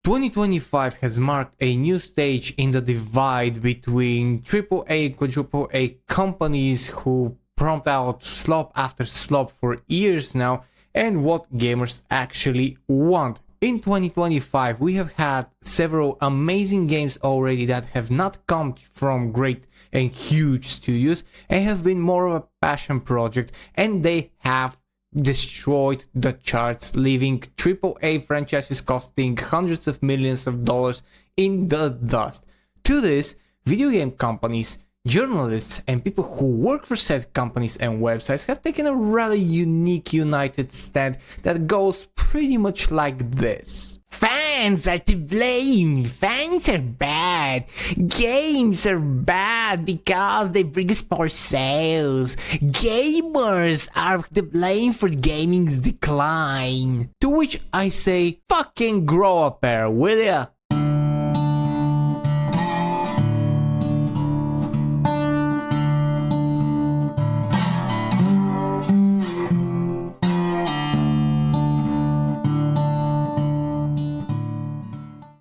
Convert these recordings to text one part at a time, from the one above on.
2025 has marked a new stage in the divide between AAA, quadruple A companies who prompt out slop after slop for years now and what gamers actually want. In 2025, we have had several amazing games already that have not come from great and huge studios and have been more of a passion project, and they have destroyed the charts, leaving AAA franchises costing hundreds of millions of dollars in the dust. To this, video game companies, journalists, and people who work for said companies and websites have taken a rather unique united stand that goes pretty much like this. Fans are to blame. Fans are bad. Games are bad because they bring us more sales. Gamers are to blame for gaming's decline. To which I say, fucking grow a pair, will ya?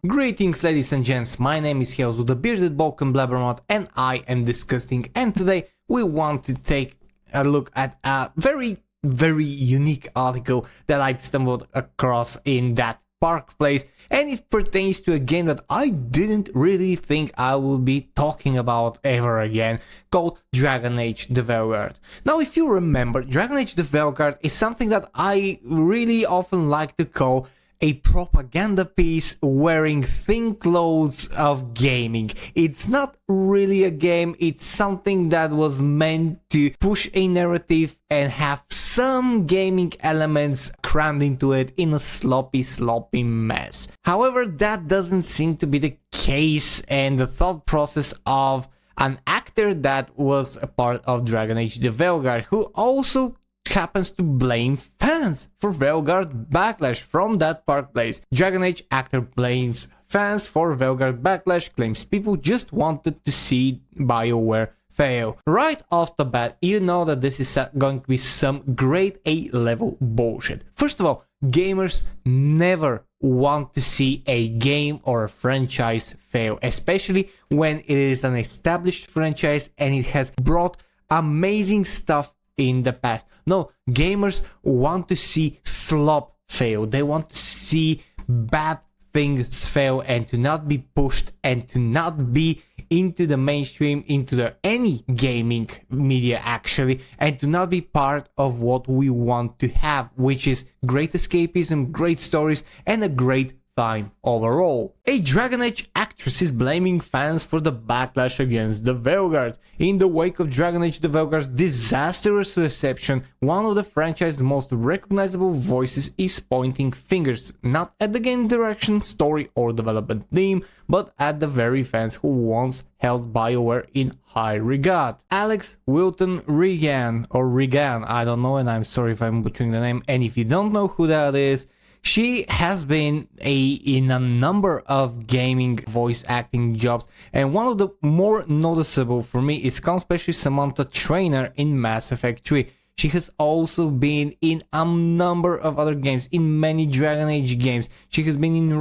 Greetings ladies and gents, my name is Heozu, the bearded Balkan blabbermouth, and I am discussing, and today we want to take a look at a very unique article that I stumbled across in that park place, and it pertains to a game that I didn't really think I would be talking about ever again, called Dragon Age the Veilguard. Now, if you remember, Dragon Age the Veilguard is something that I really often like to call a propaganda piece wearing thin clothes of gaming. It's not really a game, it's something that was meant to push a narrative and have some gaming elements crammed into it in a sloppy mess. However, that doesn't seem to be the case, and the thought process of an actor that was a part of Dragon Age the Veilguard, who also happens to blame fans for Veilguard backlash from that park place. Dragon Age actor blames fans for Veilguard backlash, claims people just wanted to see BioWare fail. Right off the bat, you know that this is going to be some grade A level bullshit. First of all, gamers never want to see a game or a franchise fail, especially when it is an established franchise and it has brought amazing stuff in the past. No, gamers want to see slop fail. They want to see bad things fail and to not be pushed and to not be into the mainstream, into any gaming media actually, and to not be part of what we want to have, which is great escapism, great stories, and a great time overall. A Dragon Age actress is blaming fans for the backlash against the Veilguard. In the wake of Dragon Age the Veilguard's disastrous reception, one of the franchise's most recognizable voices is pointing fingers, not at the game direction, story, or development team, but at the very fans who once held BioWare in high regard. Alex Wilton Regan, or Regan, I don't know, and I'm sorry if I'm butchering the name, and if you don't know who that is, she has been in a number of gaming voice acting jobs, and one of the more noticeable for me is especially Samantha Trainer in Mass Effect 3. She has also been in a number of other games, in many Dragon Age games. She has been in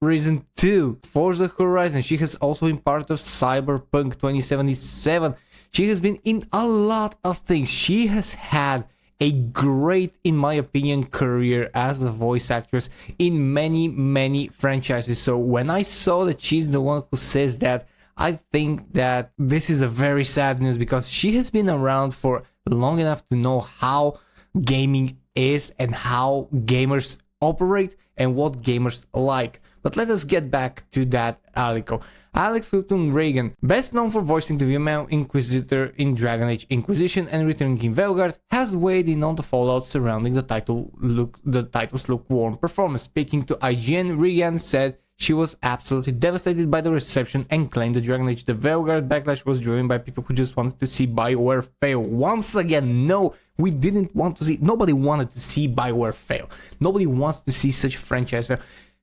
Risen 2, Forza Horizon. She has also been part of Cyberpunk 2077. She has been in a lot of things. She has had a great, in my opinion, career as a voice actress in many franchises. So when I saw that she's the one who says that, I think that this is a very sad news, because she has been around for long enough to know how gaming is and how gamers operate and what gamers like. But let us get back to that article. Alex Wilton Reagan, best known for voicing the female Inquisitor in Dragon Age Inquisition and returning in Veilguard, has weighed in on the fallout surrounding the title's lukewarm performance. Speaking to IGN, Reagan said she was absolutely devastated by the reception and claimed the Dragon Age the Veilguard backlash was driven by people who just wanted to see BioWare fail. Once again, no, we didn't want to see, nobody wanted to see BioWare fail. Nobody wants to see such a franchise fail.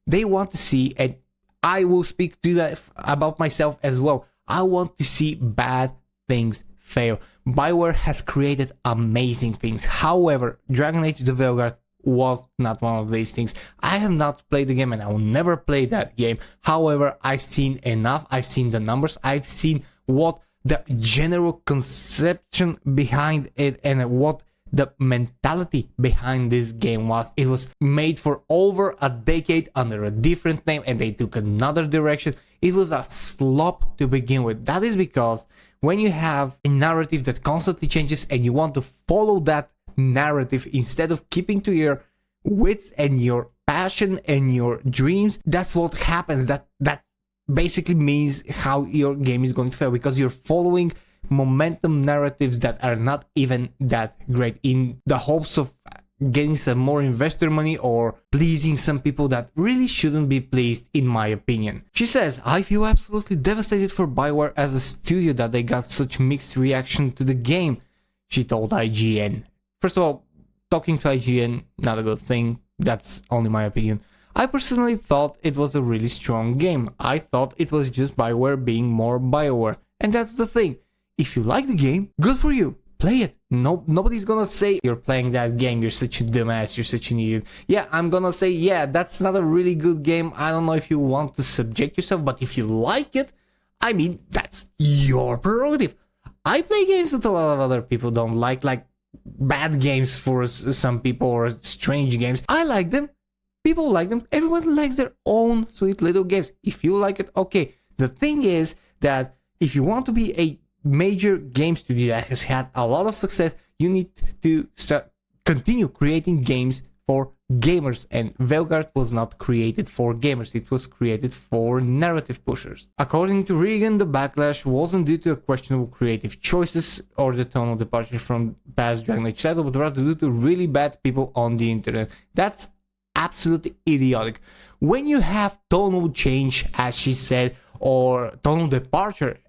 They want to see, and I will speak to that about myself as well, I want to see bad things fail. BioWare has created amazing things. However, Dragon Age the Veilguard was not one of these things. I have not played the game and I will never play that game. However, I've seen enough. I've seen the numbers. I've seen what the general conception behind it and what the mentality behind this game was. It was made for over a decade under a different name and they took another direction. It was a slop to begin with. That is because when you have a narrative that constantly changes and you want to follow that narrative instead of keeping to your wits and your passion and your dreams, that's what happens. That basically means how your game is going to fail, because you're following momentum narratives that are not even that great in the hopes of getting some more investor money or pleasing some people that really shouldn't be pleased, in my opinion. She says, I feel absolutely devastated for bioware as a studio that they got such mixed reaction to the game, she told IGN. First of all, talking to IGN, not a good thing. That's only my opinion. I personally thought it was a really strong game. I thought it was just bioware being more bioware. And that's the thing. If you like the game, good for you. Play it. Nobody's gonna say you're playing that game, you're such a dumbass, you're such an idiot. Yeah, I'm gonna say, yeah, that's not a really good game. I don't know if you want to subject yourself, but if you like it, I mean, that's your prerogative. I play games that a lot of other people don't like bad games for some people or strange games. I like them. People like them. Everyone likes their own sweet little games. If you like it, okay. The thing is that if you want to be a major game studio that has had a lot of success, you need to continue creating games for gamers, and Veilguard was not created for gamers, it was created for narrative pushers. According to Regan, the backlash wasn't due to questionable creative choices or the tonal departure from past Dragon Age title, but rather due to really bad people on the internet. That's absolutely idiotic. When you have tonal change, as she said, or tonal departure,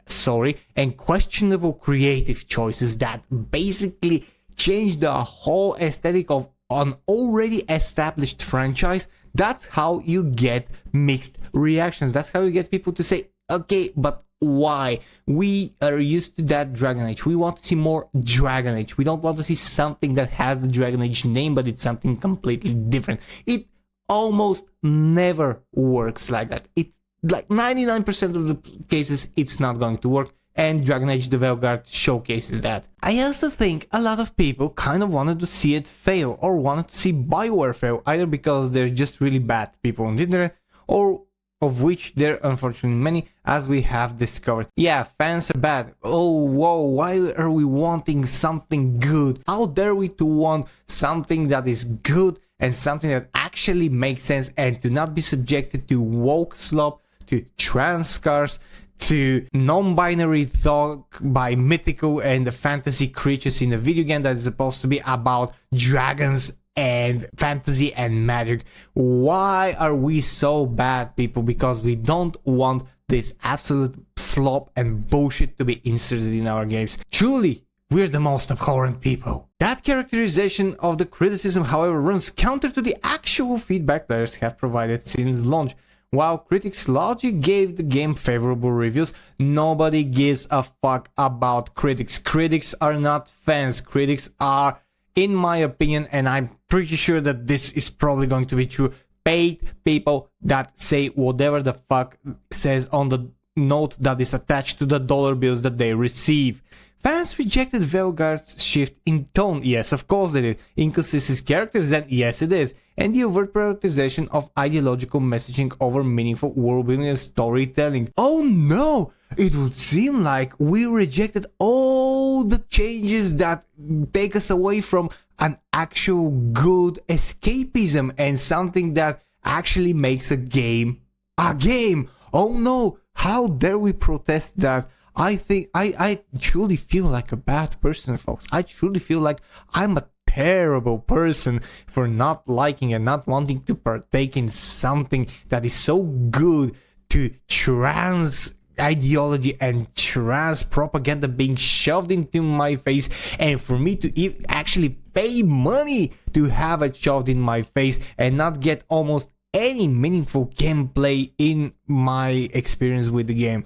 and questionable creative choices that basically change the whole aesthetic of an already established franchise, that's how you get mixed reactions. That's how you get people to say, okay, but why? We are used to that Dragon Age. We want to see more Dragon Age. We don't want to see something that has the Dragon Age name, but it's something completely different. It almost never works like that. It like 99% of the cases, it's not going to work, and Dragon Age the Veilguard showcases that. I also think a lot of people kind of wanted to see it fail, or wanted to see bioware fail, either because they're just really bad people on the internet, or of which there are unfortunately many, as we have discovered. Yeah, fans are bad. Oh, whoa, why are we wanting something good? How dare we to want something that is good and something that actually makes sense, and to not be subjected to woke slop, to trans cars, to non-binary talk by mythical and the fantasy creatures in a video game that is supposed to be about dragons and fantasy and magic. Why are we so bad, people? Because we don't want this absolute slop and bullshit to be inserted in our games. Truly, we're the most abhorrent people. That characterization of the criticism, however, runs counter to the actual feedback players have provided since launch. While critics largely gave the game favorable reviews, nobody gives a fuck about critics. Critics are not fans. Critics are, in my opinion, and I'm pretty sure that this is probably going to be true, paid people that say whatever the fuck says on the note that is attached to the dollar bills that they receive. Fans rejected Veilguard's shift in tone. Yes, of course they did. Inconsistent characters, and yes it is. And the overt prioritization of ideological messaging over meaningful world-building and storytelling. Oh no! It would seem like we rejected all the changes that take us away from an actual good escapism and something that actually makes a game a game. Oh no! How dare we protest that? I think I truly feel like a bad person, folks. I truly feel like I'm a terrible person for not liking and not wanting to partake in something that is so good to trans ideology and trans propaganda being shoved into my face, and for me to actually pay money to have it shoved in my face and not get almost any meaningful gameplay in my experience with the game.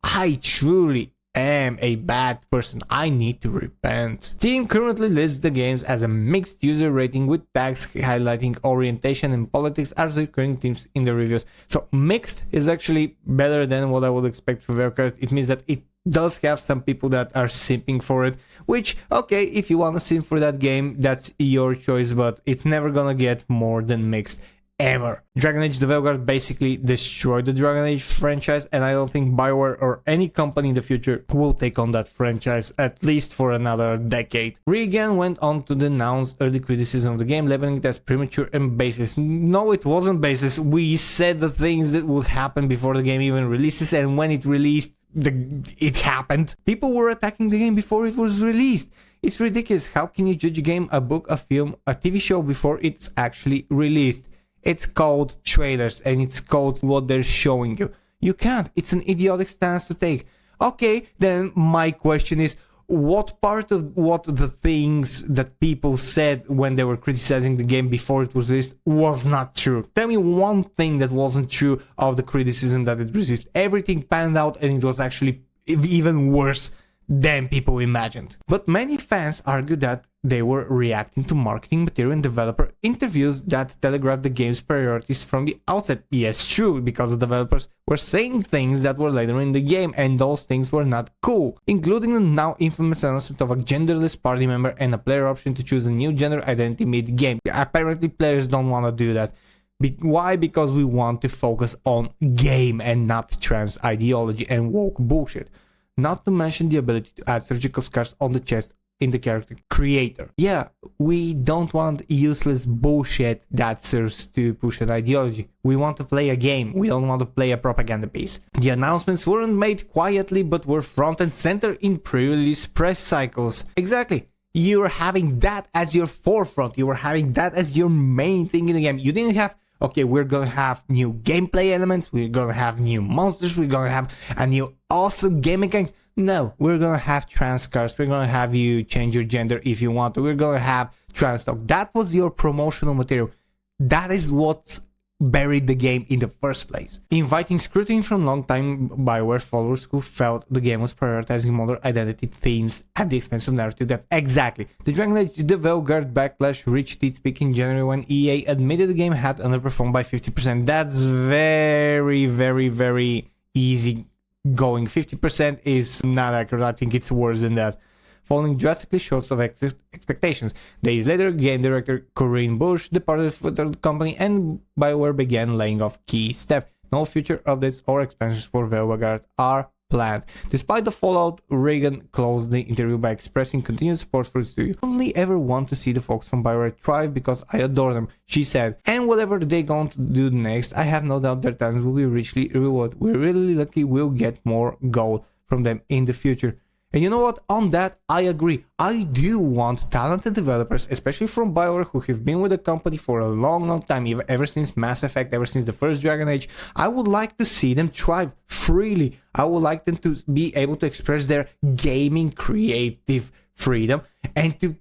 I truly am a bad person. I need to repent. Steam currently lists the games as a mixed user rating with tags highlighting orientation and politics as the current themes in the reviews. So mixed is actually better than what I would expect for Veilguard. It means that it does have some people that are simping for it, which, okay, if you want to simp for that game, that's your choice, but it's never gonna get more than mixed. Ever. Dragon Age: The Veilguard basically destroyed the Dragon Age franchise, and I don't think BioWare or any company in the future will take on that franchise, at least for another decade. Regan went on to denounce early criticism of the game, labeling it as premature and baseless. No, it wasn't baseless. We said the things that would happen before the game even releases, and when it released, it happened. People were attacking the game before it was released. It's ridiculous. How can you judge a game, a book, a film, a TV show before it's actually released? It's called trailers, and it's called what they're showing you. You can't. It's an idiotic stance to take. Okay, then my question is, what part of what the things that people said when they were criticizing the game before it was released was not true? Tell me one thing that wasn't true of the criticism that it received. Everything panned out, and it was actually even worse than people imagined. But many fans argue that they were reacting to marketing material and developer interviews that telegraphed the game's priorities from the outset. Yes, true, because the developers were saying things that were later in the game, and those things were not cool, including the now infamous announcement of a genderless party member and a player option to choose a new gender identity mid-game. Apparently players don't want to do that. Why? Because we want to focus on game and not trans ideology and woke bullshit. Not to mention the ability to add surgical scars on the chest in the character creator. Yeah, we don't want useless bullshit that serves to push an ideology. We want to play a game. We don't want to play a propaganda piece. The announcements weren't made quietly, but were front and center in pre-release press cycles. Exactly. You were having that as your forefront. You were having that as your main thing in the game. You didn't have, okay, we're gonna have new gameplay elements, we're gonna have new monsters, we're gonna have a new awesome game mechanic. No, we're gonna have trans cars, we're gonna have you change your gender if you want to, we're gonna have trans talk. That was your promotional material. That is what's buried the game in the first place. Inviting scrutiny from long-time BioWare followers who felt the game was prioritizing modern identity themes at the expense of narrative depth. Exactly. The Dragon Age: The Veilguard backlash reached its peak in January when EA admitted the game had underperformed by 50%. That's very, very, very easy going. 50% is not accurate. I think it's worse than that, falling drastically short of expectations. Days later, game director Corinne Bush departed for the company, and BioWare began laying off key staff. No future updates or expansions for Veilguard are planned. Despite the fallout, Regan closed the interview by expressing continued support for the studio. I only ever want to see the folks from BioWare thrive because I adore them, she said. And whatever they're going to do next, I have no doubt their talents will be richly rewarded. We're really lucky we'll get more gold from them in the future. And you know what? On that, I agree. I do want talented developers, especially from BioWare, who have been with the company for a long, long time, ever since Mass Effect, ever since the first Dragon Age. I would like to see them thrive freely. I would like them to be able to express their gaming creative freedom and to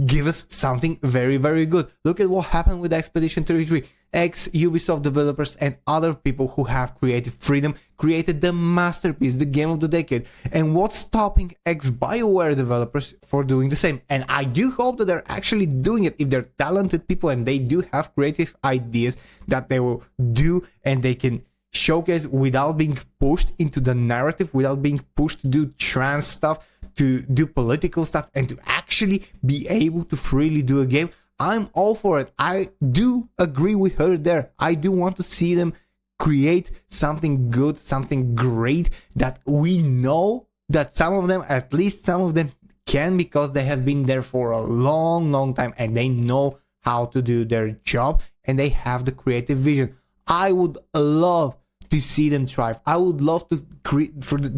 give us something very, very good. Look at what happened with Expedition 33. Ex-Ubisoft developers and other people who have creative freedom created the masterpiece, the game of the decade. And what's stopping ex-BioWare developers for doing the same? And I do hope that they're actually doing it. If they're talented people and they do have creative ideas that they will do and they can showcase without being pushed into the narrative, without being pushed to do trans stuff, to do political stuff, and to actually be able to freely do a game, I'm all for it. I do agree with her there. I do want to see them create something good, something great that we know that some of them, at least some of them, can, because they have been there for a long, long time and they know how to do their job and they have the creative vision. I would love to see them thrive. I would love to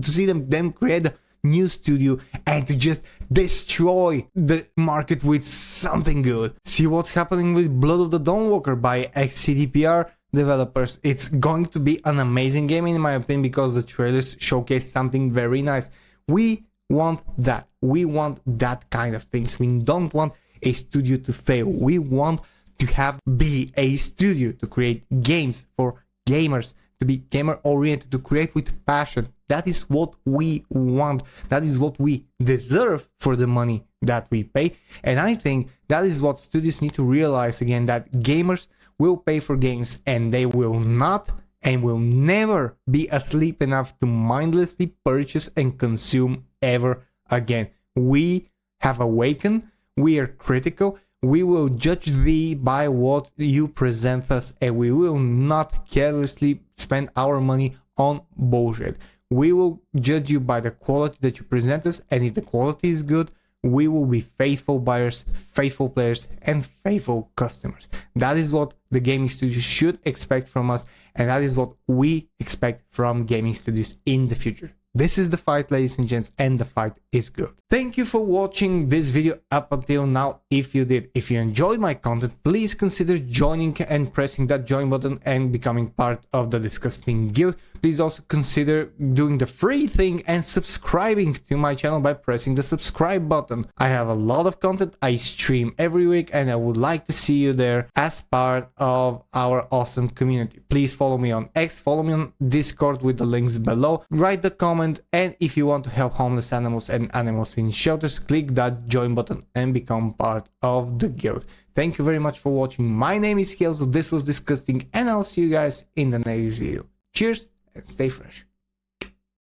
see them create a new studio and to just destroy the market with something good. See what's happening with Blood of the Dawnwalker by ex-CDPR developers. It's going to be an amazing game in my opinion, because the trailers showcase something very nice. We want that. We want that kind of things. We don't want a studio to fail. We want to be a studio to create games for gamers, to be gamer oriented, to create with passion. That is what we want. That is what we deserve for the money that we pay. And I think that is what studios need to realize again, that gamers will pay for games and they will not and will never be asleep enough to mindlessly purchase and consume ever again. We have awakened, we are critical, we will judge thee by what you present us, and we will not carelessly spend our money on bullshit. We will judge you by the quality that you present us, and if the quality is good, we will be faithful buyers, faithful players, and faithful customers. That is what the gaming studios should expect from us, and that is what we expect from gaming studios in the future. This is the fight, ladies and gents, and the fight is good. Thank you for watching this video up until now. If you did, if you enjoyed my content, please consider joining and pressing that join button and becoming part of the DiscussThing Guild. Please also consider doing the free thing and subscribing to my channel by pressing the subscribe button. I have a lot of content, I stream every week, and I would like to see you there as part of our awesome community. Please follow me on X, follow me on Discord with the links below, write the comment, and if you want to help homeless animals and animals in shelters, click that join button and become part of the guild. Thank you very much for watching. My name is Helzo, this was DiscussThing, and I'll see you guys in the next video. Cheers and stay fresh.